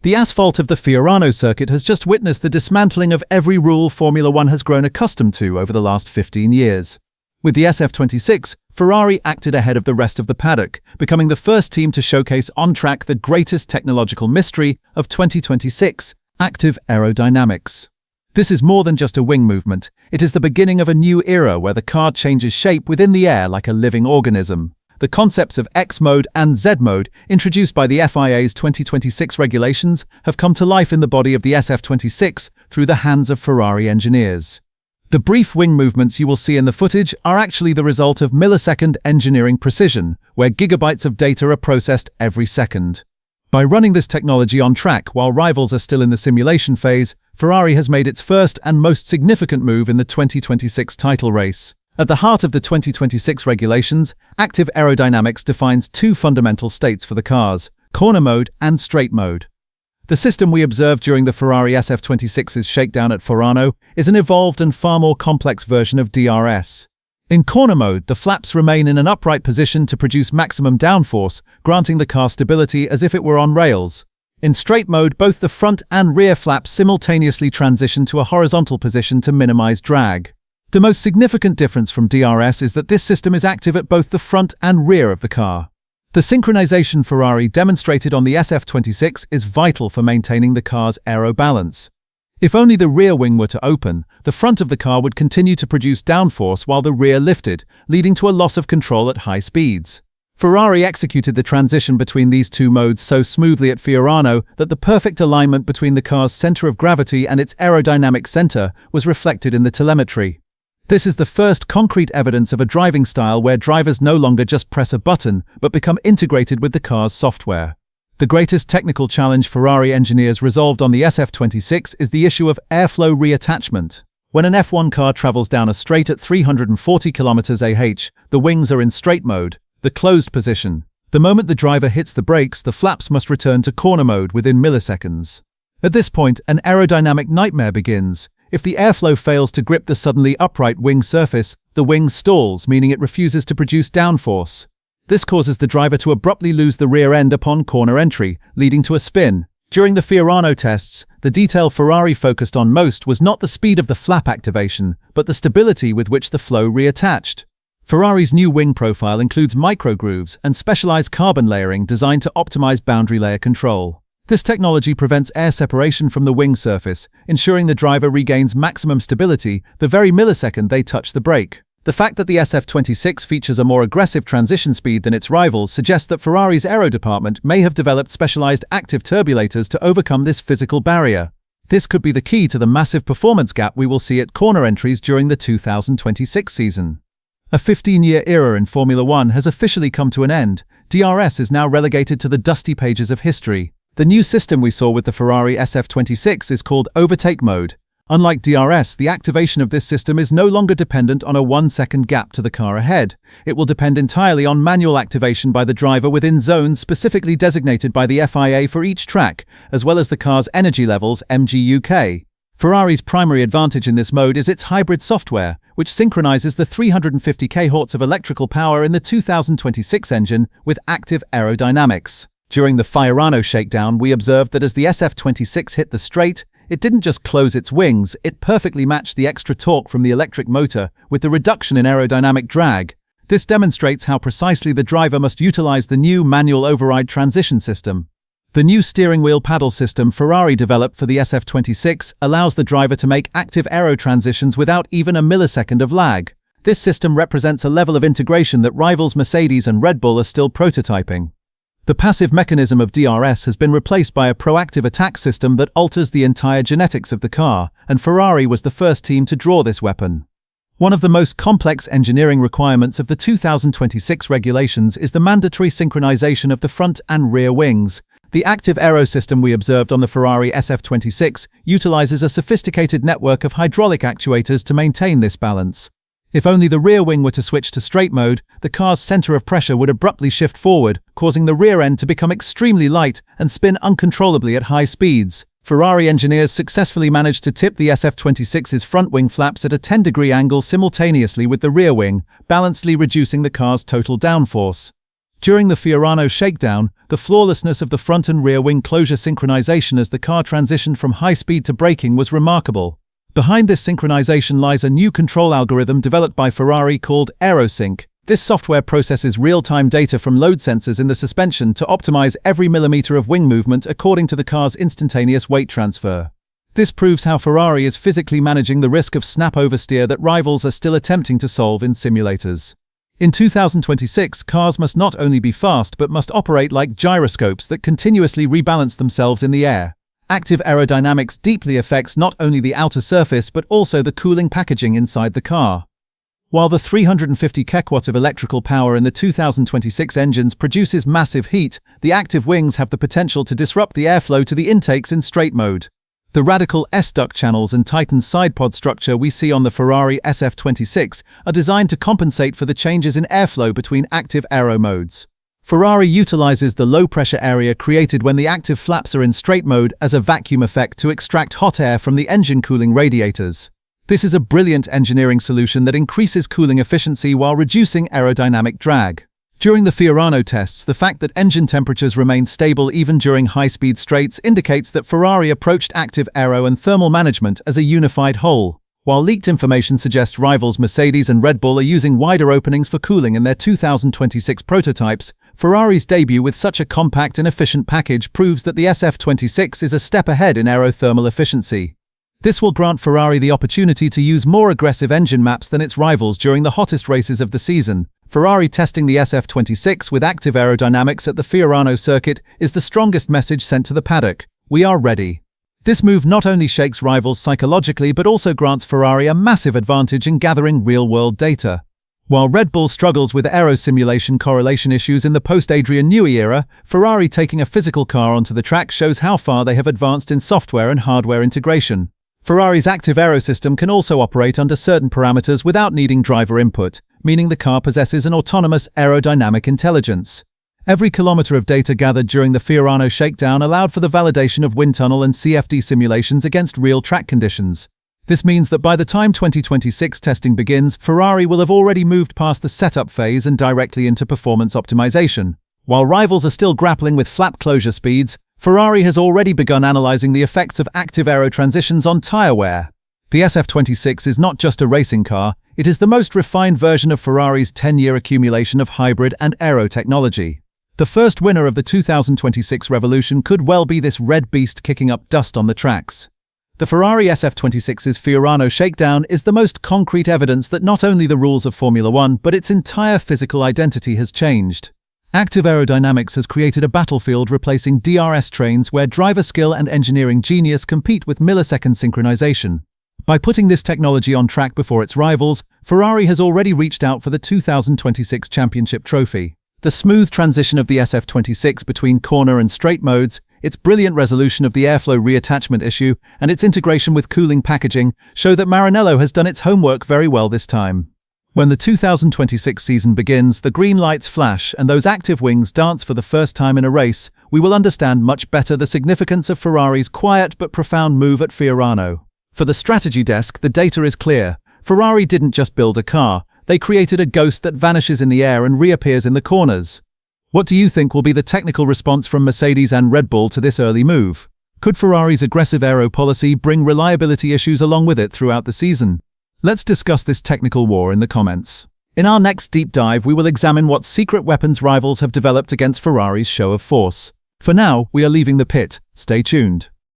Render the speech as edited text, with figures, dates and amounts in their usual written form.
The asphalt of the Fiorano circuit has just witnessed the dismantling of every rule Formula One has grown accustomed to over the last 15 years. With the SF-26, Ferrari acted ahead of the rest of the paddock, becoming the first team to showcase on track the greatest technological mystery of 2026, active aerodynamics. This is more than just a wing movement. It is the beginning of a new era where the car changes shape within the air like a living organism. The concepts of X mode and Z mode, introduced by the FIA's 2026 regulations, have come to life in the body of the SF-26 through the hands of Ferrari engineers. The brief wing movements you will see in the footage are actually the result of millisecond engineering precision, where gigabytes of data are processed every second. By running this technology on track while rivals are still in the simulation phase, Ferrari has made its first and most significant move in the 2026 title race. At the heart of the 2026 regulations, active aerodynamics defines two fundamental states for the cars: corner mode and straight mode. The system we observed during the Ferrari SF-26's shakedown at Fiorano is an evolved and far more complex version of DRS. In corner mode, the flaps remain in an upright position to produce maximum downforce, granting the car stability as if it were on rails. In straight mode, both the front and rear flaps simultaneously transition to a horizontal position to minimize drag. The most significant difference from DRS is that this system is active at both the front and rear of the car. The synchronization Ferrari demonstrated on the SF-26 is vital for maintaining the car's aero-balance. If only the rear wing were to open, the front of the car would continue to produce downforce while the rear lifted, leading to a loss of control at high speeds. Ferrari executed the transition between these two modes so smoothly at Fiorano that the perfect alignment between the car's center of gravity and its aerodynamic center was reflected in the telemetry. This is the first concrete evidence of a driving style where drivers no longer just press a button, but become integrated with the car's software. The greatest technical challenge Ferrari engineers resolved on the SF-26 is the issue of airflow reattachment. When an F1 car travels down a straight at 340 km/h, the wings are in straight mode, the closed position. The moment the driver hits the brakes, the flaps must return to corner mode within milliseconds. At this point, an aerodynamic nightmare begins. If the airflow fails to grip the suddenly upright wing surface, the wing stalls, meaning it refuses to produce downforce. This causes the driver to abruptly lose the rear end upon corner entry, leading to a spin. During the Fiorano tests, the detail Ferrari focused on most was not the speed of the flap activation, but the stability with which the flow reattached. Ferrari's new wing profile includes microgrooves and specialized carbon layering designed to optimize boundary layer control. This technology prevents air separation from the wing surface, ensuring the driver regains maximum stability the very millisecond they touch the brake. The fact that the SF-26 features a more aggressive transition speed than its rivals suggests that Ferrari's aero department may have developed specialized active turbulators to overcome this physical barrier. This could be the key to the massive performance gap we will see at corner entries during the 2026 season. A 15-year era in Formula One has officially come to an end. DRS is now relegated to the dusty pages of history. The new system we saw with the Ferrari SF-26 is called Overtake Mode. Unlike DRS, the activation of this system is no longer dependent on a 1-second gap to the car ahead. It will depend entirely on manual activation by the driver within zones specifically designated by the FIA for each track, as well as the car's energy levels (MGUK). Ferrari's primary advantage in this mode is its hybrid software, which synchronizes the 350 kHz of electrical power in the 2026 engine with active aerodynamics. During the Fiorano shakedown, we observed that as the SF-26 hit the straight, it didn't just close its wings, it perfectly matched the extra torque from the electric motor with the reduction in aerodynamic drag. This demonstrates how precisely the driver must utilize the new manual override transition system. The new steering wheel paddle system Ferrari developed for the SF-26 allows the driver to make active aero transitions without even a millisecond of lag. This system represents a level of integration that rivals Mercedes and Red Bull are still prototyping. The passive mechanism of DRS has been replaced by a proactive attack system that alters the entire genetics of the car, and Ferrari was the first team to draw this weapon. One of the most complex engineering requirements of the 2026 regulations is the mandatory synchronization of the front and rear wings. The active aero system we observed on the Ferrari SF-26 utilizes a sophisticated network of hydraulic actuators to maintain this balance. If only the rear wing were to switch to straight mode, the car's center of pressure would abruptly shift forward, causing the rear end to become extremely light and spin uncontrollably at high speeds. Ferrari engineers successfully managed to tip the SF-26's front wing flaps at a 10-degree angle simultaneously with the rear wing, balancedly reducing the car's total downforce. During the Fiorano shakedown, the flawlessness of the front and rear wing closure synchronization as the car transitioned from high speed to braking was remarkable. Behind this synchronization lies a new control algorithm developed by Ferrari called aerosync. This software processes real-time data from load sensors in the suspension to optimize every millimeter of wing movement according to the car's instantaneous weight transfer. This proves how Ferrari is physically managing the risk of snap oversteer that rivals are still attempting to solve in simulators. In 2026, cars must not only be fast but must operate like gyroscopes that continuously rebalance themselves in the air. Active aerodynamics deeply affects not only the outer surface but also the cooling packaging inside the car. While the 350 kW of electrical power in the 2026 engines produces massive heat, the active wings have the potential to disrupt the airflow to the intakes in straight mode. The radical S-duct channels and tightened sidepod structure we see on the Ferrari SF-26 are designed to compensate for the changes in airflow between active aero modes. Ferrari utilizes the low-pressure area created when the active flaps are in straight mode as a vacuum effect to extract hot air from the engine cooling radiators. This is a brilliant engineering solution that increases cooling efficiency while reducing aerodynamic drag. During the Fiorano tests, the fact that engine temperatures remain stable even during high-speed straights indicates that Ferrari approached active aero and thermal management as a unified whole. While leaked information suggests rivals Mercedes and Red Bull are using wider openings for cooling in their 2026 prototypes, Ferrari's debut with such a compact and efficient package proves that the SF-26 is a step ahead in aerothermal efficiency. This will grant Ferrari the opportunity to use more aggressive engine maps than its rivals during the hottest races of the season. Ferrari testing the SF-26 with active aerodynamics at the Fiorano circuit is the strongest message sent to the paddock. We are ready. This move not only shakes rivals psychologically but also grants Ferrari a massive advantage in gathering real-world data. While Red Bull struggles with aero simulation correlation issues in the post-Adrian Newey era, Ferrari taking a physical car onto the track shows how far they have advanced in software and hardware integration. Ferrari's active aero system can also operate under certain parameters without needing driver input, meaning the car possesses an autonomous aerodynamic intelligence. Every kilometer of data gathered during the Fiorano shakedown allowed for the validation of wind tunnel and CFD simulations against real track conditions. This means that by the time 2026 testing begins, Ferrari will have already moved past the setup phase and directly into performance optimization. While rivals are still grappling with flap closure speeds, Ferrari has already begun analyzing the effects of active aero transitions on tire wear. The SF-26 is not just a racing car, it is the most refined version of Ferrari's 10-year accumulation of hybrid and aero technology. The first winner of the 2026 revolution could well be this red beast kicking up dust on the tracks. The Ferrari SF-26's Fiorano shakedown is the most concrete evidence that not only the rules of Formula One but its entire physical identity has changed. Active aerodynamics has created a battlefield replacing DRS trains where driver skill and engineering genius compete with millisecond synchronization. By putting this technology on track before its rivals, Ferrari has already reached out for the 2026 championship trophy. The smooth transition of the SF-26 between corner and straight modes, its brilliant resolution of the airflow reattachment issue, and its integration with cooling packaging show that Maranello has done its homework very well this time. When the 2026 season begins, the green lights flash and those active wings dance for the first time in a race, we will understand much better the significance of Ferrari's quiet but profound move at Fiorano. For the strategy desk, the data is clear. Ferrari didn't just build a car, they created a ghost that vanishes in the air and reappears in the corners. What do you think will be the technical response from Mercedes and Red Bull to this early move? Could Ferrari's aggressive aero policy bring reliability issues along with it throughout the season? Let's discuss this technical war in the comments. In our next deep dive, we will examine what secret weapons rivals have developed against Ferrari's show of force. For now, we are leaving the pit. Stay tuned.